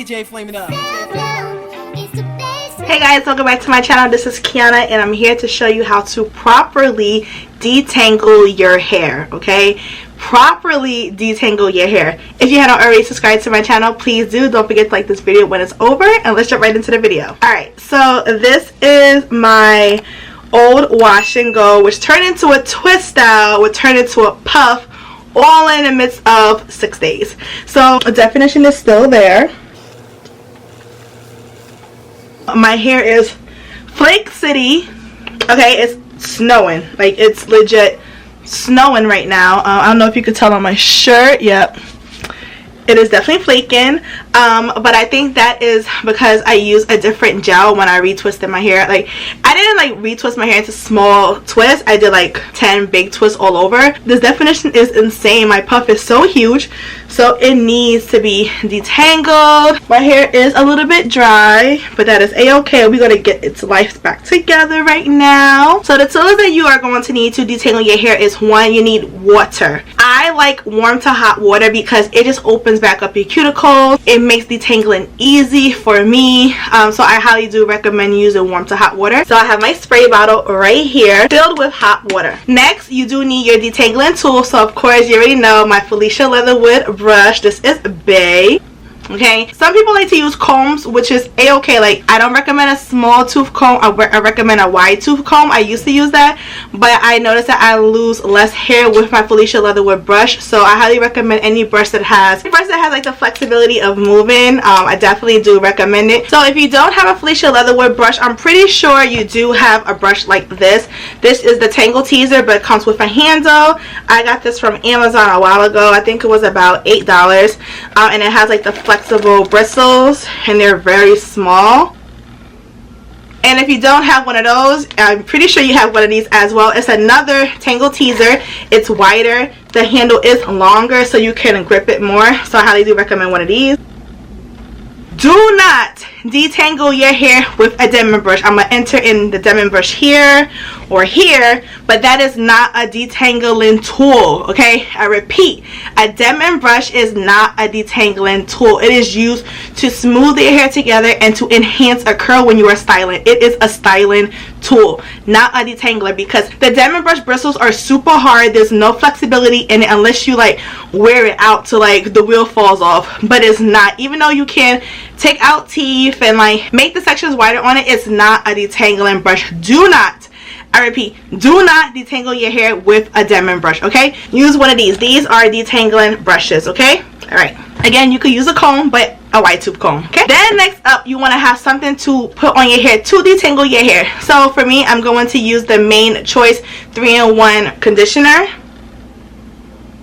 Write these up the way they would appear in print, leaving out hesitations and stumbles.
DJ Flame It Up. Hey guys, welcome back to my channel. This is Kiana and I'm here to show you how to properly detangle your hair, okay? Properly detangle your hair. If you haven't already subscribed to my channel, please do. Don't forget to like this video when it's over, and let's jump right into the video. Alright, so this is my old wash and go, which turned into a twist style, which turned into a puff, all in the midst of 6 days. So the definition is still there. My hair is Flake City. Okay, it's snowing. Like, it's legit snowing right now. I don't know if you could tell on my shirt. Yep, it is definitely flaking. But I think that is because I use a different gel when I retwisted my hair. Like, I didn't like retwist my hair into small twists. I did like 10 big twists all over. This definition is insane. My puff is so huge, so it needs to be detangled. My hair is a little bit dry, but that is a-okay. We're going to get its life back together right now. So the tools that you are going to need to detangle your hair is, one, you need water. I like warm to hot water because it just opens back up your cuticles. It makes detangling easy for me. So I highly do recommend using warm to hot water. So I have my spray bottle right here filled with hot water. Next, you do need your detangling tool. So of course you already know my Felicia Leatherwood brush. This is Bay. Okay, some people like to use combs, which is a-okay. Like, I don't recommend a small tooth comb. I recommend a wide tooth comb. I used to use that, but I noticed that I lose less hair with my Felicia Leatherwood brush. So I highly recommend any brush that has like the flexibility of moving. I definitely do recommend it. So if you don't have a Felicia Leatherwood brush, I'm pretty sure you do have a brush like this. This is the Tangle Teaser, but it comes with a handle. I got this from Amazon a while ago. I think it was about $8, and it has like the flexible bristles, and they're very small. And if you don't have one of those, I'm pretty sure you have one of these as well. It's another Tangle Teaser. It's wider, the handle is longer, so you can grip it more. So I highly do recommend one of these. Do not detangle your hair with a Denman brush. I'm going to enter in the Denman brush here or here, but that is not a detangling tool, okay? I repeat, a Denman brush is not a detangling tool. It is used to smooth your hair together and to enhance a curl when you are styling. It is a styling tool, not a detangler, because the Denman brush bristles are super hard. There's no flexibility in it unless you like wear it out to like the wheel falls off, but it's not. Even though you can take out teeth and like make the sections wider on it, it's not a detangling brush. Do not, I repeat, do not detangle your hair with a Denman brush, okay? Use one of these. These are detangling brushes, okay? All right. Again, you could use a comb, but a wide tooth comb, okay? Then next up, you want to have something to put on your hair to detangle your hair. So for me, I'm going to use the Main Choice 3-in-1 conditioner.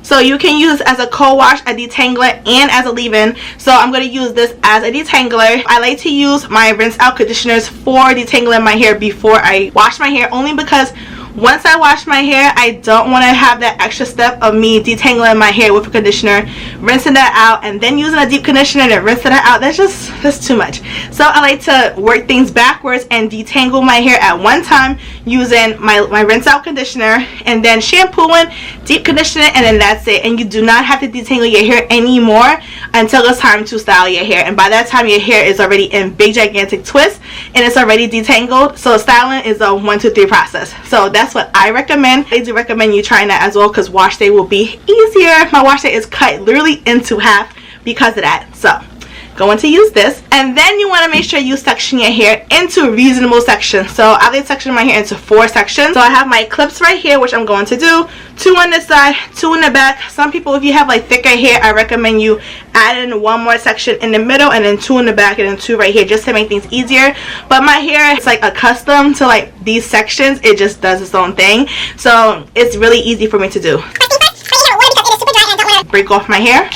So you can use this as a co-wash, a detangler, and as a leave-in. So I'm going to use this as a detangler. I like to use my rinse out conditioners for detangling my hair before I wash my hair, only because once I wash my hair, I don't want to have that extra step of me detangling my hair with a conditioner, rinsing that out, and then using a deep conditioner and rinsing that out. That's too much. So I like to work things backwards and detangle my hair at one time using my rinse out conditioner, and then shampooing, deep conditioning, and then that's it. And you do not have to detangle your hair anymore until it's time to style your hair. And by that time, your hair is already in big gigantic twists and it's already detangled. So styling is a 1, 2, 3 process. So that's what I recommend. I do recommend you trying that as well, because wash day will be easier. My wash day is cut literally into half because of that. So going to use this, and then you want to make sure you section your hair into reasonable sections. So I like sectioning my hair into 4 sections. So I have my clips right here, which I'm going to do 2 on this side, 2 in the back. Some people, if you have like thicker hair, I recommend you add in 1 more section in the middle, and then 2 in the back, and then 2 right here, just to make things easier. But my hair is like accustomed to like these sections. It just does its own thing, so it's really easy for me to do. Break off my hair.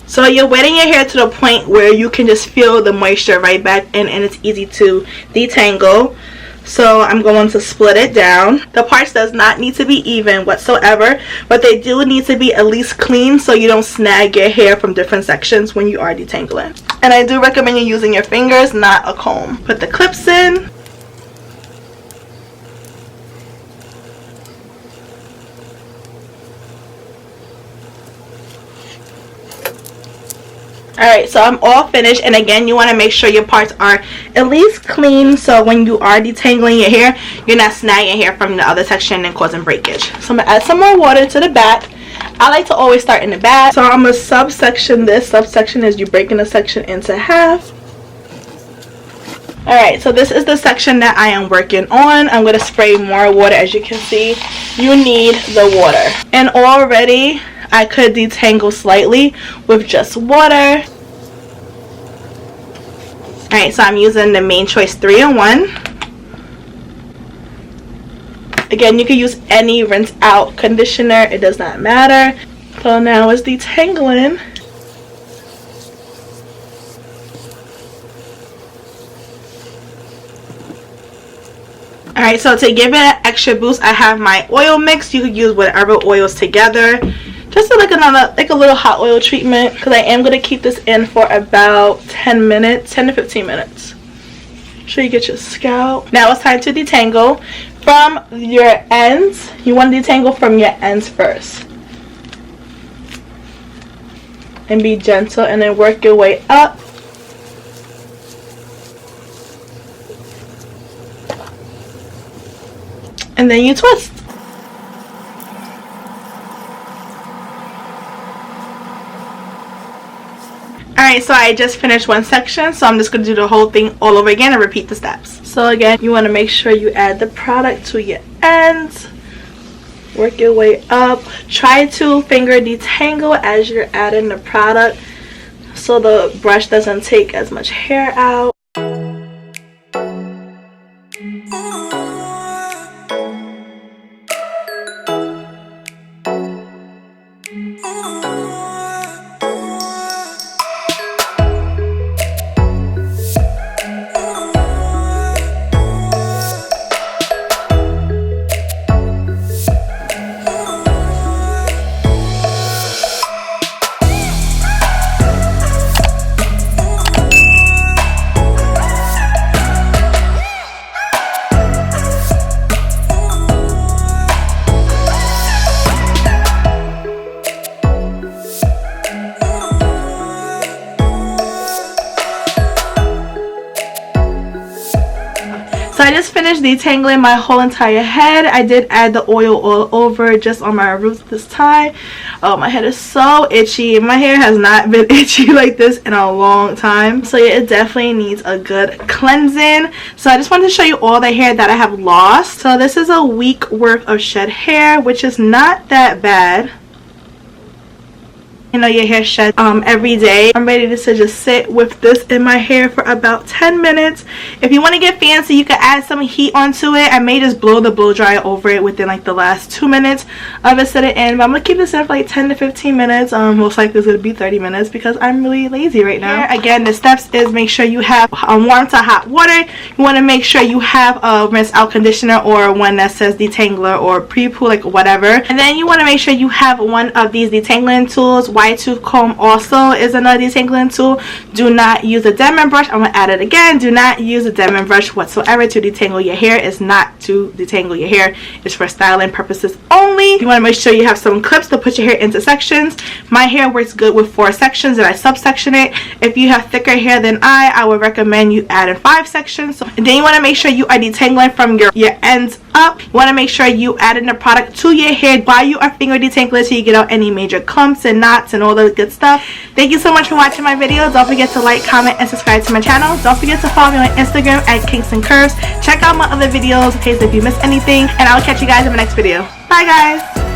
So you're wetting your hair to the point where you can just feel the moisture right back in, and it's easy to detangle. So I'm going to split it down. The parts does not need to be even whatsoever, but they do need to be at least clean so you don't snag your hair from different sections when you are detangling. And I do recommend you using your fingers, not a comb. Put the clips in. Alright, so I'm all finished, and again, you want to make sure your parts are at least clean, so when you are detangling your hair, you're not snagging hair from the other section and causing breakage. So I'm going to add some more water to the back. I like to always start in the back. So I'm going to subsection this. Subsection is you breaking a section into half. Alright, so this is the section that I am working on. I'm going to spray more water. As you can see, you need the water. And already I could detangle slightly with just water. Alright, so I'm using the Main Choice 3-in-1. Again, you can use any rinse out conditioner, it does not matter. So now it's detangling. Alright, so to give it an extra boost, I have my oil mix. You could use whatever oils together. Just like a little hot oil treatment, because I am going to keep this in for about 10 minutes, 10 to 15 minutes. Make sure you get your scalp. Now it's time to detangle from your ends. You want to detangle from your ends first. And be gentle, and then work your way up. And then you twist. Alright, so I just finished one section, so I'm just going to do the whole thing all over again and repeat the steps. So again, you want to make sure you add the product to your ends. Work your way up. Try to finger detangle as you're adding the product so the brush doesn't take as much hair out. So I just finished detangling my whole entire head. I did add the oil all over just on my roots this time. Oh, my head is so itchy. My hair has not been itchy like this in a long time. So yeah, it definitely needs a good cleansing. So I just wanted to show you all the hair that I have lost. So this is a week worth of shed hair, which is not that bad. You know, your hair sheds every day. I'm ready to just sit with this in my hair for about 10 minutes. If you want to get fancy, you can add some heat onto it. I may just blow the blow dryer over it within like the last 2 minutes of it sitting in. But I'm going to keep this in for like 10 to 15 minutes. Most likely it's going to be 30 minutes because I'm really lazy right now. Here, again, the steps is make sure you have warm to hot water. You want to make sure you have a rinse out conditioner or one that says detangler or pre-poo, like whatever. And then you want to make sure you have one of these detangling tools. Wide tooth comb also is another detangling tool. Do not use a Denman brush. I'm going to add it again. Do not use a Denman brush whatsoever to detangle your hair. It's not to detangle your hair. It's for styling purposes only. You want to make sure you have some clips to put your hair into sections. My hair works good with 4 sections and I subsection it. If you have thicker hair than I would recommend you add in 5 sections. And then you want to make sure you are detangling from your ends up. You want to make sure you add in the product to your hair while you are finger detangling so you get out any major clumps and knots and all the good stuff. Thank you so much for watching my video. Don't forget to like, comment, and subscribe to my channel. Don't forget to follow me on Instagram at Kingston Curves. Check out my other videos in case if you miss anything, and I'll catch you guys in my next video. Bye guys.